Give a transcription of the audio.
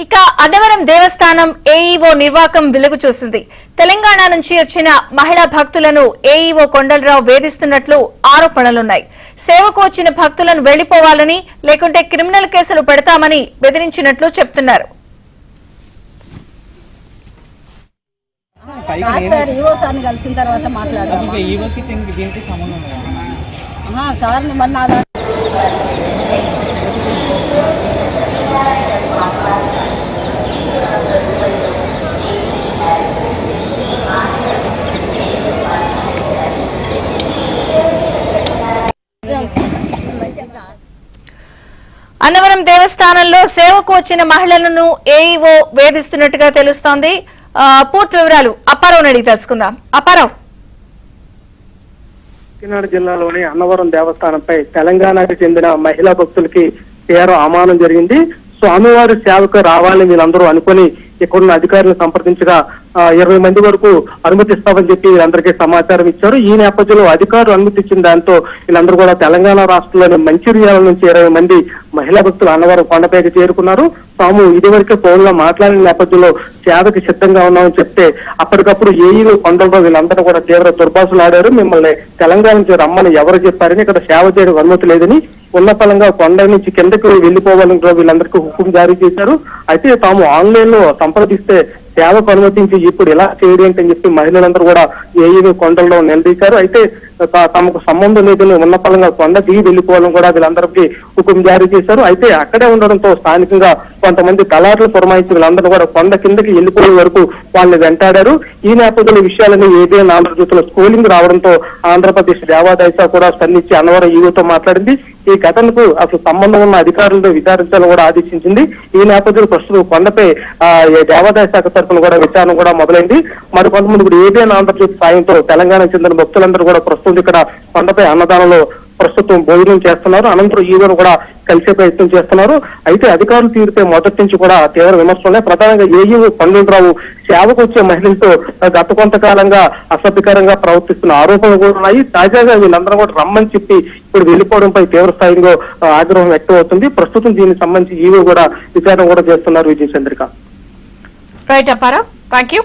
ఇక అన్నవరం దేవస్థానం ఏఈఓ నిర్వాకం వెలుగు చూసింది. తెలంగాణ నుంచి వచ్చిన మహిళా భక్తులను ఏఈఓ కొండలరావు వేధిస్తున్నట్లు ఆరోపణలున్నాయి. సేవకు వచ్చిన భక్తులను వెళ్లిపోవాలని లేకుంటే క్రిమినల్ కేసులు పెడతామని బెదిరించినట్లు చెప్తున్నారు. అన్నవరం దేవస్థానంలో సేవకు వచ్చిన మహిళలను ఏఈఓ వేధిస్తున్నట్టుగా తెలుస్తోంది. పూర్తి వివరాలు అప్పారావు అడిగి తెలుసుకుందాం. అప్పారావు, కాకినాడ జిల్లాలోని అన్నవరం దేవస్థానంపై తెలంగాణకు చెందిన మహిళా భక్తులకి తీవ్ర అవమానం జరిగింది. స్వామివారి సేవకు రావాలని వీళ్ళందరూ అనుకుని ఇక్కడున్న అధికారులను సంప్రదించగా 20 మంది వరకు అనుమతిస్తామని చెప్పి వీళ్ళందరికీ సమాచారం ఇచ్చారు. ఈ నేపథ్యంలో అధికారులు అనుమతి ఇచ్చిన దాంతో వీళ్ళందరూ కూడా తెలంగాణ రాష్ట్రంలోని మంచిర్యాల నుంచి 20 మంది మహిళా భక్తులు అన్నవరం కొండపైకి చేరుకున్నారు. తాము ఇదివరకే ఫోన్లో మాట్లాడిన నేపథ్యంలో సేవకి సిద్ధంగా ఉన్నామని చెప్తే అప్పటికప్పుడు ఏఈఓ కొండలరావు వీళ్ళందరూ కూడా తీవ్ర దుర్భాషలు ఆడారు. మిమ్మల్ని తెలంగాణ నుంచి రమ్మని ఎవరు చెప్పారని, ఇక్కడ సేవ చేయడానికి అనుమతి లేదని, ఉన్న ఫలంగా కొండ నుంచి కిందకి వెళ్ళిపోవాలని వీళ్ళందరికీ హుకుం జారీ చేశారు. అయితే తాము ఆన్లైన్ లో సంప్రదిస్తే సేవకు అనుమతించి ఇప్పుడు ఇలా చేయడం అని చెప్పి మహిళలందరూ కూడా ఏఈఓ కొండల్లో నిలదీశారు. అయితే తమకు సంబంధం లేదని ఉన్న ఫలంగా కొండ దిగి వెళ్ళిపోవాలని కూడా వీళ్ళందరికీ హుకుం జారీ చేశారు. అయితే అక్కడే ఉండడంతో స్థానికంగా కొంతమంది దళారులు పురమాయించి వీళ్ళందరూ కూడా కొండ కిందకి వెళ్ళిపోయే వరకు వాళ్ళని వెంటాడారు. ఈ నేపథ్యంలో విషయాలని ఏబిఎన్ ఆంధ్రజ్యోతిలో స్కోలింగ్ రావడంతో ఆంధ్రప్రదేశ్ దేవాదాయ శాఖ కూడా స్పందించి అన్నవరం ఈవోతో మాట్లాడింది. ఈ ఘటనకు అసలు సంబంధం ఉన్న అధికారులను విచారించాలని కూడా ఆదేశించింది. ఈ నేపథ్యంలో ప్రస్తుతం కొండపై దేవాదాయ శాఖ తరఫున కూడా విచారణ కూడా మొదలైంది. మరి కొంతమంది ఇప్పుడు ఏబిఎన్ ఆంధ్రజ్యోతి సాయంతో తెలంగాణకు చెందిన భక్తులందరూ కూడా ప్రస్తుతం ఇక్కడ కొండపై అన్నదానంలో ప్రస్తుతం భోజనం చేస్తున్నారు. అనంతరం ఈవోను కూడా కలిసే ప్రయత్నం చేస్తున్నారు. అయితే అధికారులు తీరితే మొదటి నుంచి కూడా తీవ్ర విమర్శలు ప్రధానంగా ఏఈఓ కొండలరావు సేవకు వచ్చే మహిళలతో గత కొంతకాలంగా అసభ్యకరంగా ప్రవర్తిస్తున్న ఆరోపణలు కూడా ఉన్నాయి. తాజాగా వీళ్ళందరూ కూడా రమ్మని చెప్పి ఇప్పుడు వెళ్ళిపోవడంపై తీవ్ర స్థాయిలో ఆగ్రహం వ్యక్తం అవుతుంది. ప్రస్తుతం దీనికి సంబంధించి ఈవో కూడా విచారణ కూడా చేస్తున్నారు. విజయచంద్రిక. Right Apparao, thank you.